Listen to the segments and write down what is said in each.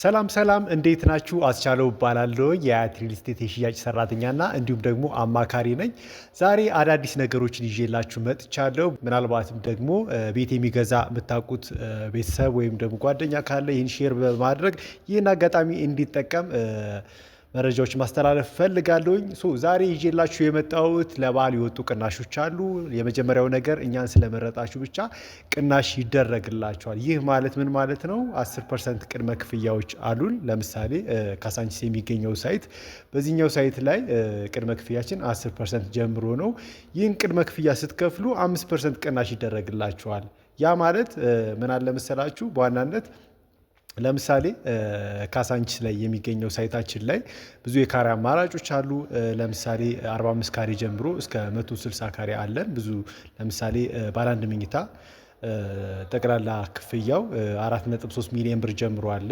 ሰላም ሰላም እንዴት ናችሁ? አስቻለው እባላለሁ የአያት ሪል ስቴት የሽያጭ ሰራተኛና እንዲሁም ደግሞ አማካሪ ነኝ። ዛሬ አዳዲስ ነገሮችን ይዤላችሁ መጥቻለሁ። ምናልባትም ደግሞ ቤት የሚገዛ የምታውቁት ቤተሰብ ወይም ደግሞ ጓደኛ ካለ ይህን ሼር በማድረግ ይህን አጋጣሚ እንዲጠቀም መረጃዎች ማስተላለፍ ፈልጋለሁኝ። ዛሬ ይዤላችሁ የመጣሁት ለበዓል የወጡ ቅናሾች አሉ። የመጀመሪያው ነገር እኛን ስለመረጣችሁ ብቻ ቅናሽ ይደረግላችኋል። ይህ ማለት ምን ማለት ነው? 10% ቅድመ ክፍያዎች አሉን። ለምሳሌ ካሳንቺስ የሚገኘው ሳይት፣ በዚህኛው ሳይት ላይ ቅድመ ክፍያችን 10% ጀምሮ ነው። ይህን ቅድመ ክፍያ ስትከፍሉ 5% ቅናሽ ይደረግላችኋል። ያ ማለት ምን አለ መሰላችሁ? በዋናነት ለምሳሌ ካሳንቺስ ላይ የሚገኘው ሳይታችን ላይ ብዙ የካሬ አማራጮች አሉ። ለምሳሌ 45 ካሬ ጀምሮ እስከ 160 ካሬ አለን። ብዙ ለምሳሌ ባለ አንድ መኝታ ጠቅላላ ክፍያው 4.3 ሚሊዮን ብር ጀምሮ አለ።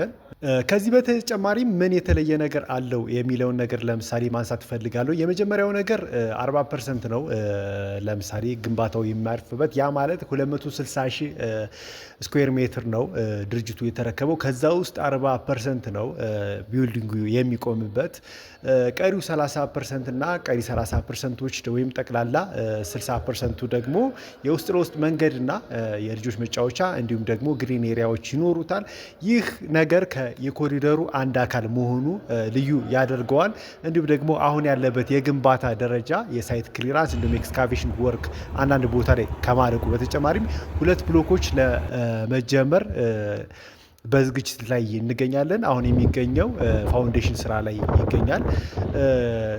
ከዚህ በተጨማሪ ምን የተለየ ነገር አለው የሚለውን ነገር ለምሳሌ ማንሳት እፈልጋለሁ። የመጀመሪያው ነገር 40% ነው። ለምሳሌ ግንባታው የሚያርፍበት ያ ማለት 260 ሺህ ስኩዌር ሜትር ነው ድርጅቱ የተረከበው። ከዛ ውስጥ 40% ነው ቢልዲንጉ የሚቆምበት። ቀሪው 30% እና ቀሪ 30%ዎች ወይም ጠቅላላ 60%ቱ ደግሞ የውስጥ ለውስጥ መንገድና የልጆች መጫወቻ እንዲሁም ደግሞ ግሪን ኤሪያዎች ይኖሩታል። ይህ ነገር የኮሪደሩ አንድ አካል መሆኑ ልዩ ያደርገዋል። እንዲሁም ደግሞ አሁን ያለበት የግንባታ ደረጃ የሳይት ክሊራንስ እንዲሁም ኤክስካቬሽን ወርክ አንዳንድ ቦታ ላይ ከማለቁ በተጨማሪም 2 ብሎኮች ለመጀመር በዝግጅት ላይ እንገኛለን። አሁን የሚገኘው ፋውንዴሽን ስራ ላይ ይገኛል።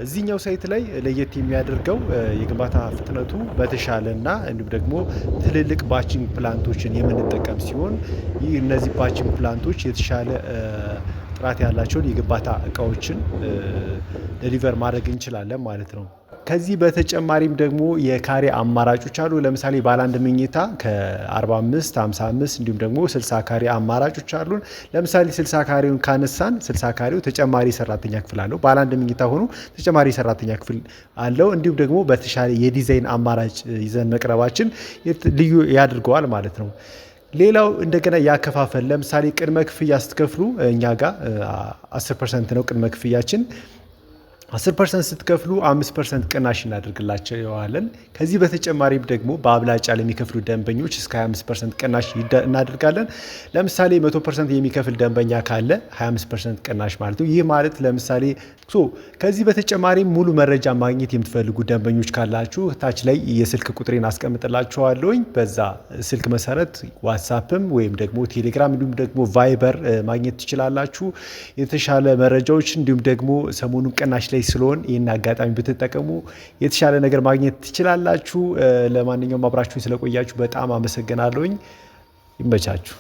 እዚህኛው ሳይት ላይ ለየት የሚያደርገው የግንባታ ፍጥነቱ በተሻለና እንዲሁም ደግሞ ትልልቅ ባችንግ ፕላንቶችን የምንጠቀም ሲሆን እነዚህ ባችንግ ፕላንቶች የተሻለ ጥራት ያላቸውን የግንባታ እቃዎችን ዴሊቨር ማድረግ እንችላለን ማለት ነው። ከዚህ በተጨማሪም ደግሞ የካሬ አማራጮች አሉ። ለምሳሌ ባለ አንድ መኝታ ከ45፣ 55 እንዲሁም ደግሞ 60 ካሬ አማራጮች አሉን። ለምሳሌ 60 ካሬውን ካነሳን 60 ካሬው ተጨማሪ ሰራተኛ ክፍል አለው። ባለ አንድ መኝታ ሆኖ ተጨማሪ ሰራተኛ ክፍል አለው። እንዲሁም ደግሞ በተሻለ የዲዛይን አማራጭ ይዘን መቅረባችን ልዩ ያድርገዋል ማለት ነው። ሌላው እንደገና ያከፋፈል። ለምሳሌ ቅድመ ክፍያ ስትከፍሉ እኛ ጋር 10% ነው ቅድመ ክፍያችን። 10% ስትከፍሉ 5% ቅናሽ እናደርግላቸዋለን። ከዚህ በተጨማሪም ደግሞ በአብላጫ ለሚከፍሉ ደንበኞች እስከ 25% ቅናሽ እናደርጋለን። ለምሳሌ 100% የሚከፍል ደንበኛ ካለ 25% ቅናሽ ማለት ነው። ይህ ማለት ለምሳሌ ከዚህ በተጨማሪ ሙሉ መረጃ ማግኘት የምትፈልጉ ደንበኞች ካላችሁ ታች ላይ የስልክ ቁጥሬን አስቀምጥላችኋለሁኝ። በዛ ስልክ መሰረት ዋትሳፕም ወይም ደግሞ ቴሌግራም እንዲሁም ደግሞ ቫይበር ማግኘት ትችላላችሁ። የተሻለ መረጃዎች እንዲሁም ደግሞ ሰሞኑን ቅናሽ ላይ ስለሆን ይህን አጋጣሚ ብትጠቀሙ የተሻለ ነገር ማግኘት ትችላላችሁ። ለማንኛውም አብራችሁኝ ስለቆያችሁ በጣም አመሰግናለሁኝ። ይመቻችሁ።